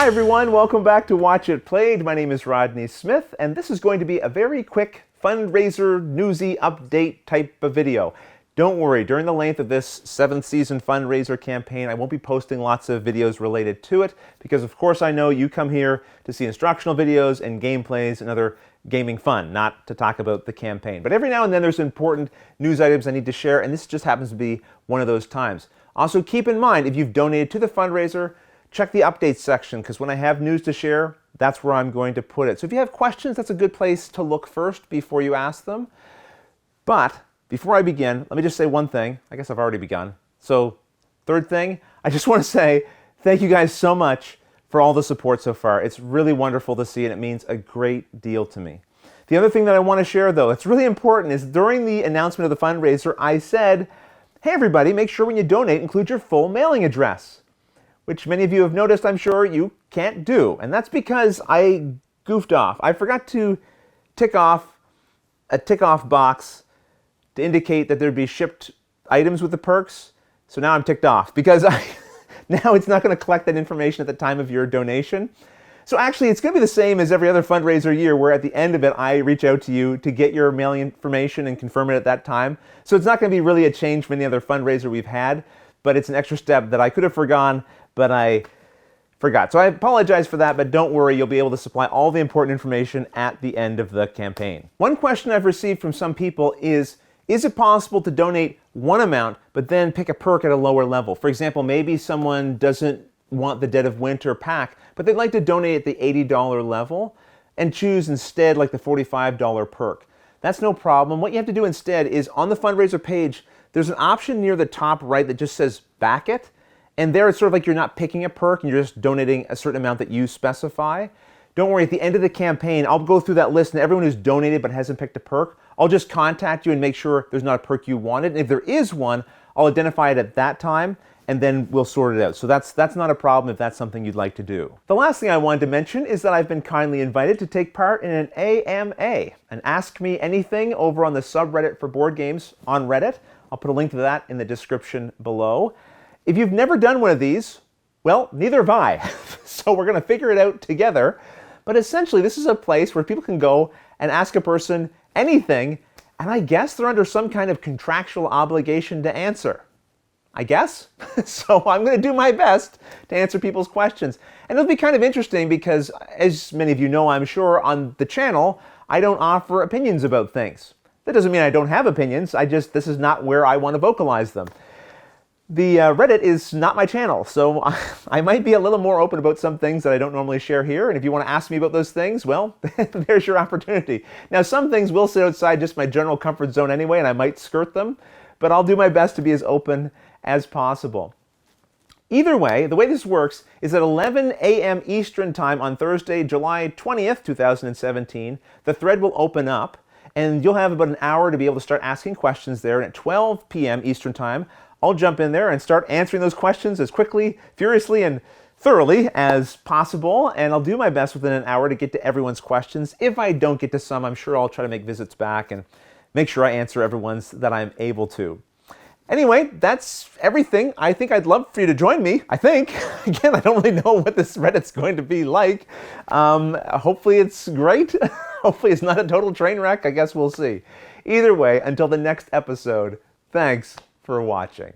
Hi everyone, welcome back to Watch It Played. My name is Rodney Smith, and this is going to be a very quick fundraiser newsy update type of video. Don't worry, during the length of this 7th season fundraiser campaign, I won't be posting lots of videos related to it, because of course I know you come here to see instructional videos and gameplays and other gaming fun, not to talk about the campaign. But every now and then there's important news items I need to share, and this just happens to be one of those times. Also keep in mind, if you've donated to the fundraiser, check the updates section, because when I have news to share, that's where I'm going to put it. So if you have questions, that's a good place to look first before you ask them. But before I begin, let me just say one thing. I guess I've already begun. So third thing, I just want to say thank you guys so much for all the support so far. It's really wonderful to see, and it means a great deal to me. The other thing that I want to share, though, it's really important, is during the announcement of the fundraiser, I said, hey everybody, make sure when you donate, include your full mailing address, which many of you have noticed, I'm sure, you can't do. And that's because I goofed off. I forgot to tick off a tick-off box to indicate that there'd be shipped items with the perks. So now I'm ticked off because now it's not going to collect that information at the time of your donation. So actually, it's going to be the same as every other fundraiser year, where at the end of it, I reach out to you to get your mailing information and confirm it at that time. So it's not going to be really a change from any other fundraiser we've had, but it's an extra step that I could have forgone, but I forgot. So I apologize for that, but don't worry, you'll be able to supply all the important information at the end of the campaign. One question I've received from some people is it possible to donate one amount, but then pick a perk at a lower level? For example, maybe someone doesn't want the Dead of Winter pack, but they'd like to donate at the $80 level and choose instead like the $45 perk. That's no problem. What you have to do instead is on the fundraiser page, there's an option near the top right that just says back it. And there it's sort of like you're not picking a perk and you're just donating a certain amount that you specify. Don't worry, at the end of the campaign, I'll go through that list, and everyone who's donated but hasn't picked a perk, I'll just contact you and make sure there's not a perk you wanted. And if there is one, I'll identify it at that time, and then we'll sort it out. So that's not a problem if that's something you'd like to do. The last thing I wanted to mention is that I've been kindly invited to take part in an AMA, an Ask Me Anything, over on the subreddit for board games on Reddit. I'll put a link to that in the description below. If you've never done one of these, well, neither have I. So we're going to figure it out together. But essentially, this is a place where people can go and ask a person anything, and I guess they're under some kind of contractual obligation to answer. I guess? So I'm going to do my best to answer people's questions. And it'll be kind of interesting because, as many of you know, I'm sure, on the channel, I don't offer opinions about things. That doesn't mean I don't have opinions. This is not where I want to vocalize them. The Reddit is not my channel, so I might be a little more open about some things that I don't normally share here, and if you want to ask me about those things, well, there's your opportunity. Now, some things will sit outside just my general comfort zone anyway, and I might skirt them, but I'll do my best to be as open as possible. Either way, the way this works is at 11 a.m. Eastern Time on Thursday, July 20th, 2017, the thread will open up, and you'll have about an hour to be able to start asking questions there, and at 12 p.m. Eastern Time, I'll jump in there and start answering those questions as quickly, furiously, and thoroughly as possible, and I'll do my best within an hour to get to everyone's questions. If I don't get to some, I'm sure I'll try to make visits back and make sure I answer everyone's that I'm able to. Anyway, that's everything. I think I'd love for you to join me, I think. Again, I don't really know what this Reddit's going to be like. Hopefully it's great. Hopefully it's not a total train wreck. I guess we'll see. Either way, until the next episode, thanks for watching.